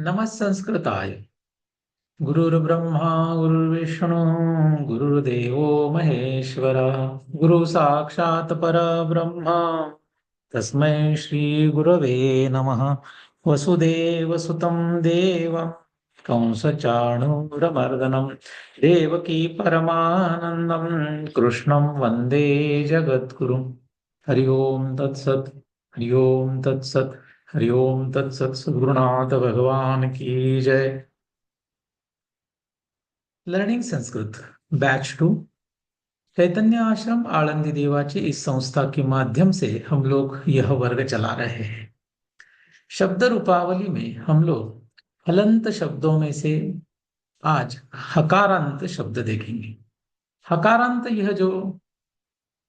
नमः संस्कृताय। गुरुर्ब्रह्मा गुरुर्विष्णु गुरुर्देवो महेश्वर गुरु साक्षात् परब्रह्म तस्मै श्री गुरवे नमः। वसुदेवसुतं देवं कंसचाणूरमर्दनं देवकी परमानन्दं कृष्णं वन्दे जगद्गुरुं। हरि ओम तत्सत्। हरि ओम तत्सत्। हरि ओम तत्सत्। सद्गुरुनाथ भगवान की जय। लर्निंग संस्कृत बैच 2 चैतन्य आश्रम आळंदी देवाची इस संस्था के माध्यम से हम लोग यह वर्ग चला रहे हैं। शब्द रूपावली में हम लोग हलंत शब्दों में से आज हकारांत शब्द देखेंगे। हकारांत यह जो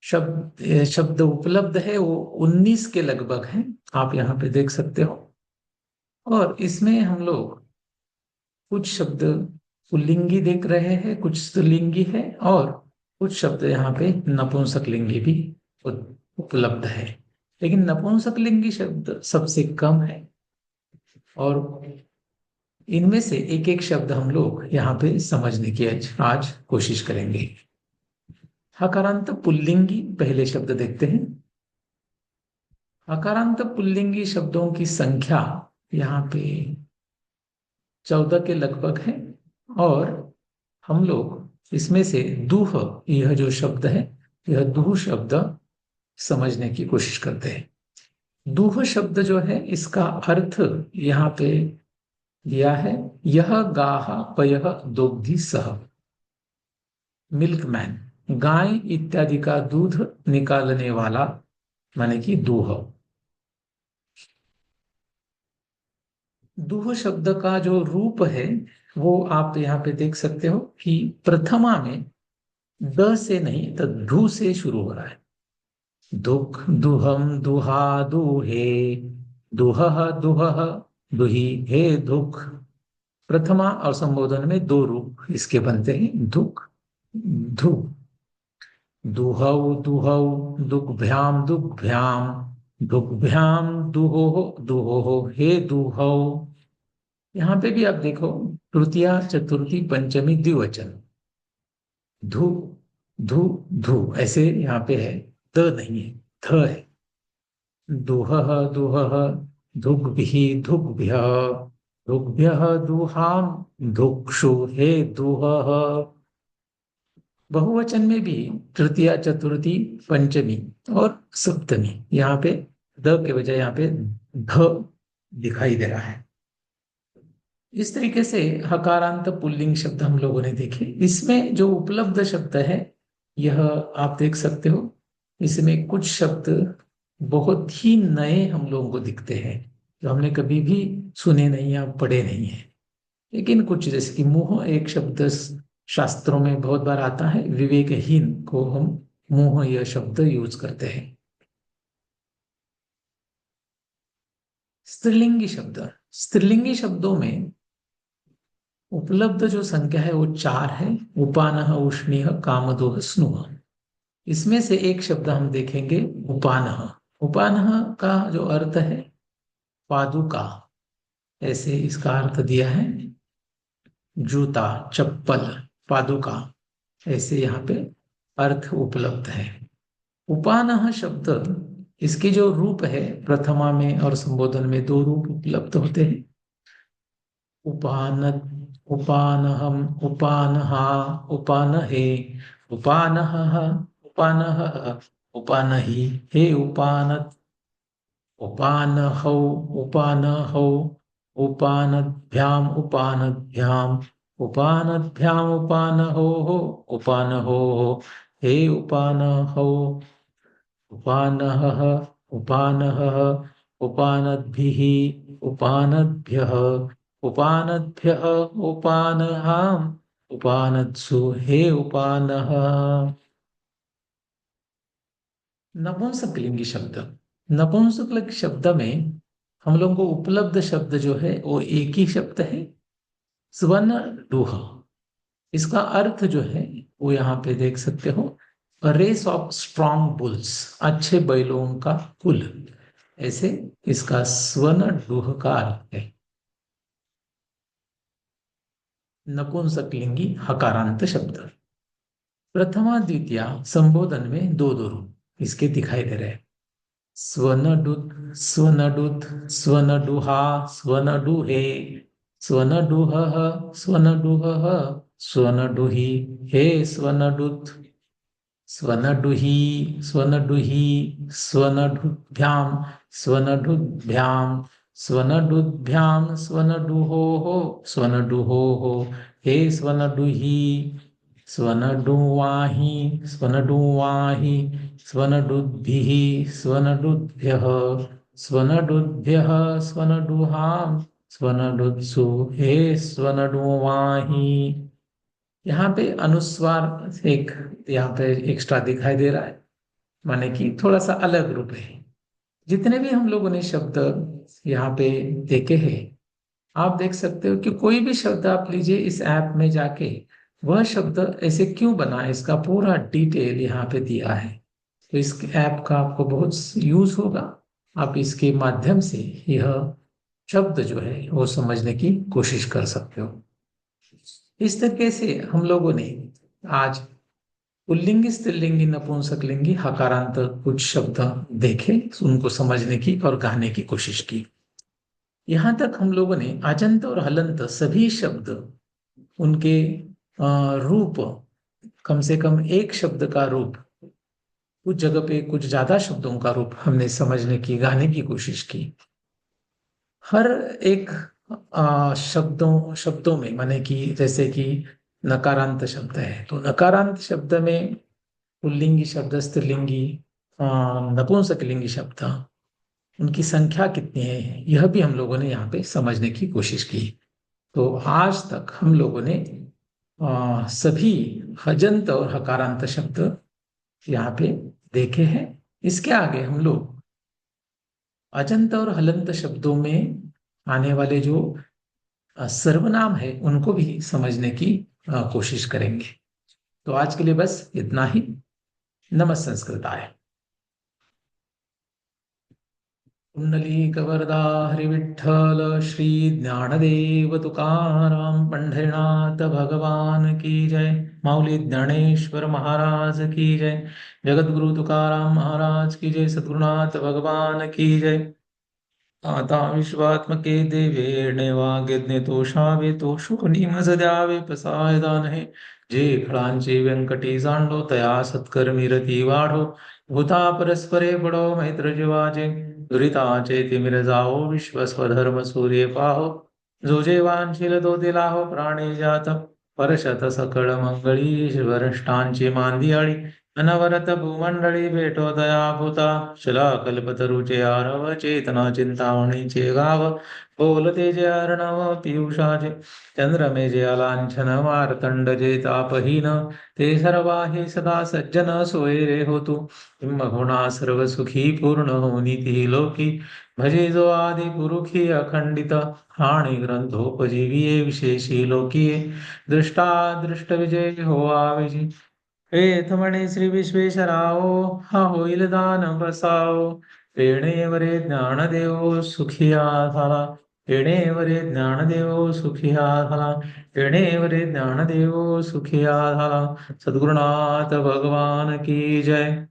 शब्द उपलब्ध है वो 19 के लगभग है। आप यहाँ पे देख सकते हो। और इसमें हम लोग कुछ शब्द पुल्लिंगी देख रहे हैं, कुछ स्त्रीलिंगी है और कुछ शब्द यहाँ पे नपुंसक लिंगी भी उपलब्ध है। लेकिन नपुंसक लिंगी शब्द सबसे कम है और इनमें से एक एक शब्द हम लोग यहाँ पे समझने की आज कोशिश करेंगे। हकारांत पुल्लिंगी पहले शब्द देखते हैं। हकारांत पुल्लिंगी शब्दों की संख्या यहाँ पे 14 के लगभग है और हम लोग इसमें से दूह यह जो शब्द है, यह दूह शब्द समझने की कोशिश करते हैं। दूह शब्द जो है इसका अर्थ यहाँ पे दिया है, यह गाह पयः दुग्धि सह, मिल्कमैन, गाय इत्यादि का दूध निकालने वाला, माने कि दूह। दूह शब्द का जो रूप है वो आप यहाँ पे देख सकते हो कि प्रथमा में द से नहीं तो धू से शुरू हो रहा है। दुख दुहम दुहा दुहे, दुहह दुहह दुही, हे दुख। प्रथमा और संबोधन में दो रूप इसके बनते हैं, दुख धु। दुहौ दुहौ दुग्भ्याम दुग्भ्याम, दुग्भ्याम दुहो दुहो, हे दुहौ। यहाँ पे भी आप देखो, तृतीया चतुर्थी पंचमी द्विवचन, धु धु धु ऐसे यहाँ पे है, द नहीं है, ध है। दुहः दुहः दुग्भिः दुग्भ्यः, दुग्भ्यः दुहाम दुक्षु, हे दुहः। बहुवचन में भी तृतीया चतुर्थी पंचमी और सप्तमी, यहाँ पे द के बजाय यहाँ पे ध दिखाई दे रहा है। इस तरीके से हकारांत पुल्लिंग शब्द हम लोगों ने देखे। इसमें जो उपलब्ध शब्द है यह आप देख सकते हो। इसमें कुछ शब्द बहुत ही नए हम लोगों को दिखते हैं, जो हमने कभी भी सुने नहीं या पढ़े नहीं है। लेकिन कुछ जैसे कि मोह एक शब्द शास्त्रों में बहुत बार आता है, विवेकहीन को हम मोह यह शब्द यूज करते हैं। स्त्रीलिंगी शब्द, स्त्रीलिंगी शब्दों में उपलब्ध जो संख्या है वो 4 है। उपानह उष्णीह कामदोह स्नुह। इसमें से एक शब्द हम देखेंगे, उपानह। उपानह का जो अर्थ है पादुका, ऐसे इसका अर्थ दिया है, जूता चप्पल पादुका, ऐसे यहाँ पे अर्थ उपलब्ध है। उपानह शब्द इसके जो रूप है, प्रथमा में और संबोधन में दो रूप उपलब्ध होते हैं। उपान उपानहम उपानहा उपानहे, उपानह उपानह उपानहि, हे उपानत। उपानहौ उपानहौ उपानभ्याम उपानभ्याम, उपानभ्याम उपानहोः उपानहोः, हे उपानहौ। उपानहः उपानहः उपानद्भिः उपानद्भ्यः, उपानद्भ्यः उपानहाम् उपानत्सु, हे उपानः। नपुंसकलिंगी शब्द, नपुंसकलिंग शब्द में हम लोगों को उपलब्ध शब्द जो है वो एक ही शब्द है, स्वर्ण डूह। इसका अर्थ जो है वो यहाँ पे देख सकते हो, रेस ऑफ स्ट्रॉन्ग बुल्स, अच्छे बैलों का कुल, ऐसे इसका स्वर्ण डूह का अर्थ है। नपुंसकलिंगी हकारांत शब्द। प्रथमा द्वितीया संबोधन में दो दो रूप इसके दिखाई दे रहे हैं। स्वनडुत, स्वनडुत, स्वनडुहा, स्वनडुहे, स्वनडुहः, स्वनडुहः, स्वनडुहि, हे स्वनडुत, स्वनडुहि, स्वनडुहि, स्वनडुभ्यां, स्वनडुभ्यां, स्वनडुभ्यां, स्वनडुहोः, स्वनडुहोः, हे स्वनडुहि, स्वनडुवाहि, स्वनडुवाहि, स्वनडुद्भिः, स्वनडुद्भ्यः, स्वनडुद्भ्यः, स्वनडुहां, स्वनडुत्सु, हे स्वनडुवाहि। यहाँ पे अनुस्वार एक यहाँ पे एक्स्ट्रा दिखाई दे रहा है, माने कि थोड़ा सा अलग रूप है। जितने भी हम लोगों ने शब्द यहाँ पे देखे हैं, आप देख सकते हो कि कोई भी शब्द आप लीजिए इस ऐप में जाके, वह शब्द ऐसे क्यों बना है इसका पूरा डिटेल यहाँ पे दिया है। तो इस ऐप का आपको बहुत यूज होगा। आप इसके माध्यम से यह शब्द जो है वो समझने की कोशिश कर सकते हो। इस तरीके से हम लोगों ने आज पुल्लिंगी, स्त्रीलिंगी, नपुंसकलिंगी, हकारांत कुछ शब्द देखे, उनको समझने की और गाने की कोशिश की। यहां तक हम लोगों ने अजंत और हलंत सभी शब्द, उनके रूप, कम से कम एक शब्द का रूप, कुछ जगह पे कुछ ज्यादा शब्दों का रूप हमने समझने की, गाने की कोशिश की। हर एक शब्दों शब्दों में, माने कि जैसे कि नकारांत शब्द है तो नकारांत शब्द में पुल्लिंगी शब्द, स्त्रीलिंगी, नपुंसकलिंगी शब्द, उनकी संख्या कितनी है यह भी हम लोगों ने यहाँ पे समझने की कोशिश की। तो आज तक हम लोगों ने सभी हजंत और हकारांत शब्द यहाँ पे देखे हैं। इसके आगे हम लोग अजंत और हलंत शब्दों में आने वाले जो सर्वनाम है उनको भी समझने की कोशिश करेंगे। तो आज के लिए बस इतना ही। नमः संस्कृताय। पुंडलीकवरदा हरिविठ्ठल श्री ज्ञानदेव तुकाराम पंढरीनाथ भगवान की जय। माऊली ज्ञानेश्वर महाराज की जय। जगत गुरु तुकाराम महाराज की जय। सद्गुरुनाथ भगवान की जय। आता विश्वात्मके देवे वाग्यज्ञतोषावेतो शुकनिमसद्यावे प्रसायदानहे जे फळांचे व्यंकटेशांडो तया सत्कर्मी रती वाढो भूता परस्परे पडो मैत्र जीवाचे दुरिताचे तिमिर जाओ विश्वस्वधर्म सूर्य पाहो जो जे वांछिल तो दिलाहो प्राणी जात परशत सकळ मंगळी वरिष्ठांची मांदियाळी अनवरत भूमंडळी भेटो दया भूता शिला कल्पतरुचे आरव चेतना चिंतामणीचे गाव बोलते जे अर्णव पियुषाचे चंद्रमे जे अलांछन मार्तंड जे तापहीन ते सर्वाही सदा सज्जन सोयरे होतु गुणा सर्व सुखी पूर्ण होनी ती लोकी भजे जो आदि पुरुखी अखंडित आणि ग्रंथोपजीविये विशेषी लोकीये दृष्टा दृष्ट विजय हो आविजी हेत म्हणे श्री विश्वेश्वराओ हा होईल दान बसाओ पेणेवरे ज्ञानदेव सुखिया झाला पेणेवरे ज्ञानदेव सुखिया झाला पेणेवरे ज्ञानदेव सुखिया झाला। सद्गुरुनाथ भगवान की जय।